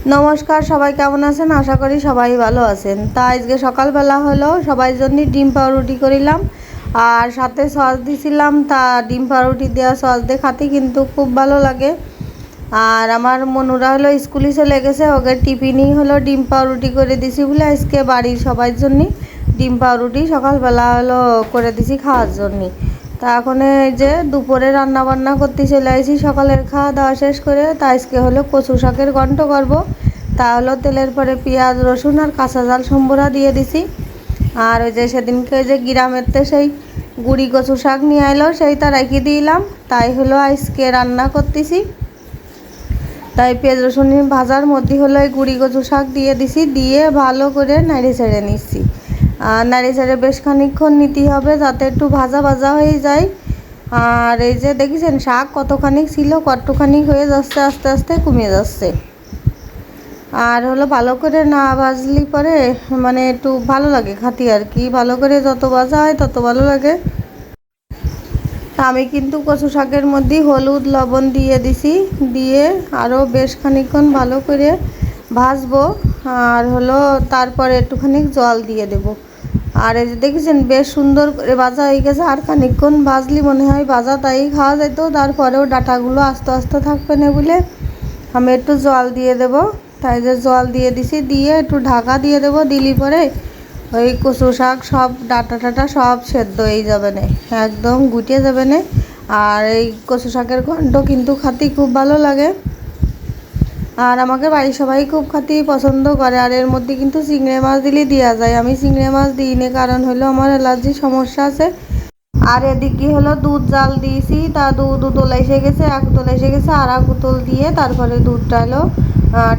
नमस्कार सबाई केमन आছেন आशा करी सबाई भालो आছেন। ता आजके सकाल बेला हलो सबाइर जन्य डिम पाउरुटी करिलाम और साथे सस दिছিলাম। ता डिम पाउरुटी देওয়া सस দিয়ে खाते किन्तु खूब भालो लागे। और आमार मनुरा हलो स्कूले चले गेছে, ओके टिफिनই हलो डिम पाउरुटी करे दिছি বলে আজকে বাড়ির সবার জন্য ডিম পাউরুটি সকালবেলা হলো করে দিছি খাওয়ার জন্য। তা এখন এই যে দুপুরে রান্না বান্না করতে চলে আসি সকালের খাওয়া দাওয়া শেষ করে। তা আজকে হলো কচু শাকের ঘন্ট করব। তা হলো তেলের পরে পেঁয়াজ রসুন আর কাঁচা ঝাল সম্বরা দিয়ে দিছি। আর ওই যে সেদিনকে যে গ্রামেরতে সেই গুড়ি কচু শাক নিয়ে এলো সেইটা রেখে দিলাম। তাই হলো আজকে রান্না করতেছি। তাই পেঁয়াজ রসুন ভাজার মধ্যে হলো এই গুড়ি কচু শাক দিয়ে দিছি, দিয়ে ভালো করে নাড়ে ছেড়ে নিচ্ছি। আর নাড়ে ছেড়ে বেশ খানিকক্ষণ নিতে হবে যাতে একটু ভাজা ভাজা হয়ে যায়। আর এই যে দেখেছেন শাক কতখানি ছিল কতখানি হয়ে যাচ্ছে, আস্তে আস্তে কমে যাচ্ছে। আর হলো ভালো করে না ভাজলি পরে মানে একটু ভালো লাগে খাতি আর কি, ভালো করে যত ভাজা হয় তত ভালো লাগে। আমি কিন্তু কচু শাকের মধ্যে হলুদ লবণ দিয়ে দিছি, দিয়ে আরও বেশ খানিকক্ষণ ভালো করে ভাজবো। আর হলো তারপরে একটুখানি জল দিয়ে দেব। আর এই যে দেখেছেন বেশ সুন্দর করে ভাজা হয়ে গেছে। আর খানিকক্ষণ ভাজলি মনে হয় ভাজা তাই খাওয়া যেত। তারপরেও ডাঁটাগুলো আস্তে আস্তে থাকবে না বলে আমি একটু জল দিয়ে দেব। তাই যে জল দিয়ে দিছি, দিয়ে একটু ঢাকা দিয়ে দেব। দিলি পরে ওই কচু শাক সব ডাঁটা টাটা সব সেদ্ধ হয়ে যাবে না, একদম গুটিয়ে যাবে না। আর এই কচু শাকের ঘন্ট কিন্তু খাতে খুব ভালো লাগে। আর আমাকে বাড়ির সবাই খুব খাতে পছন্দ করে। আর এর মধ্যে কিন্তু চিংড়ি মাছ দিলে দেওয়া যায়, আমি চিংড়ি মাছ দিই না কারণ হলো আমার অ্যালার্জির সমস্যা আছে। আর এদিকে হলো দুধ জাল দিয়েছি, তা দুধ উতল এসে গেছে, এক উতল এসে গেছে। আর এক উতল দিয়ে তারপরে দুধটা হলো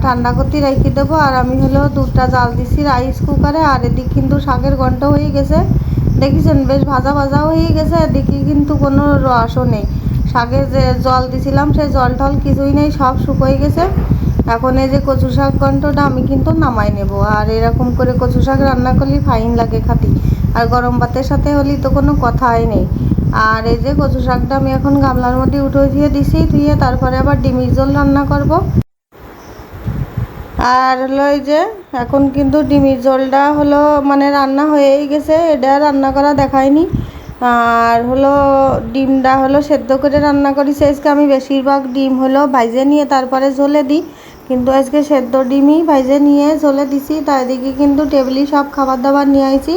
ঠান্ডা করতে রেখে দেবো। আর আমি হলো দুধটা জাল দিছি রাইস কুকারে। আর এদিকে কিন্তু শাকের ঘন্ট হয়ে গেছে, দেখেছেন বেশ ভাজা ভাজাও হয়ে গেছে। এদিকে কিন্তু কোনো রসও নেই, শাকে যে জল দিছিলাম সেই জল টল কিছুই নেই, সব শুকিয়ে গেছে। এখন এই যে কচু শাক ঘন্টটা আমি কিন্তু নামাই নেব। আর এরকম করে কচু শাক রান্না করলে ফাইন লাগে খাতি, আর গরম ভাতের সাথে হলে তো কোনো কথাই নেই। আর এই যে কচু শাকটা আমি এখন গামলার মধ্যে উঠে দিয়ে দিছি, ধুয়ে তারপরে আবার ডিমের ঝোল রান্না করব। আর হলো এই যে এখন কিন্তু ডিমের ঝোলটা হলো মানে রান্না হয়েই গেছে, এটা রান্না করা দেখায়নি। আর হলো ডিমটা হলো সেদ্ধ করে রান্না করেছি। আজকে আমি বেশিরভাগ ডিম হলো ভাইজে নিয়ে তারপরে ঝোলে দিই, কিন্তু আজকে সেদ্ধ ডিমই ভাইজে নিয়ে ঝোলে দিছি। তাই এদিকে কিন্তু টেবিলে সব খাবার দাবার নিয়ে আইছি।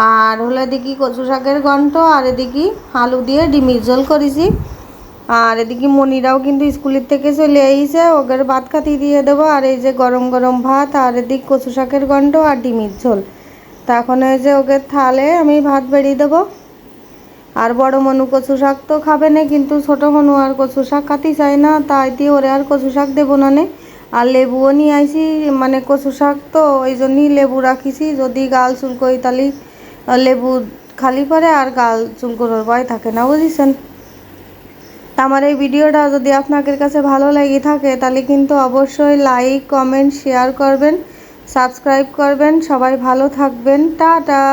আর হলো এদিকে কচু শাকের ঘন্ট, আর এদিকে আলু দিয়ে ডিমের ঝোল করেছি। আর এদিকে মনিরাও কিন্তু স্কুলের থেকে চলে এসেছে, ওদের ভাত খাতি দিয়ে দেবো। আর এই যে গরম গরম ভাত, আর এদিকে কচু শাকের ঘন্ট আর ডিমের ঝোল। তা এখন এই যে ওকে থালে আমি ভাত বেরিয়ে দেবো। আর বড় মনু কচু শাক তো খাবে না, কিন্তু ছোটো মনু আর কচু শাক খাতে চায় না, তাই দিয়ে ওরে আর কচু শাক দেবো না। আর লেবুও নিয়ে আইছি, মানে কচু শাক তো ওই জন্যই লেবু রাখিছি, যদি গাল চুলকোই তাহলে লেবু খালি পরে আর গাল চুলকোনোর ভয় থাকে না, বুঝেছেন। আমার এই ভিডিওটা যদি আপনাদের কাছে ভালো লেগে থাকে তাহলে কিন্তু অবশ্যই লাইক কমেন্ট শেয়ার করবেন, সাবস্ক্রাইব করবেন। সবাই ভালো থাকবেন, টাটা।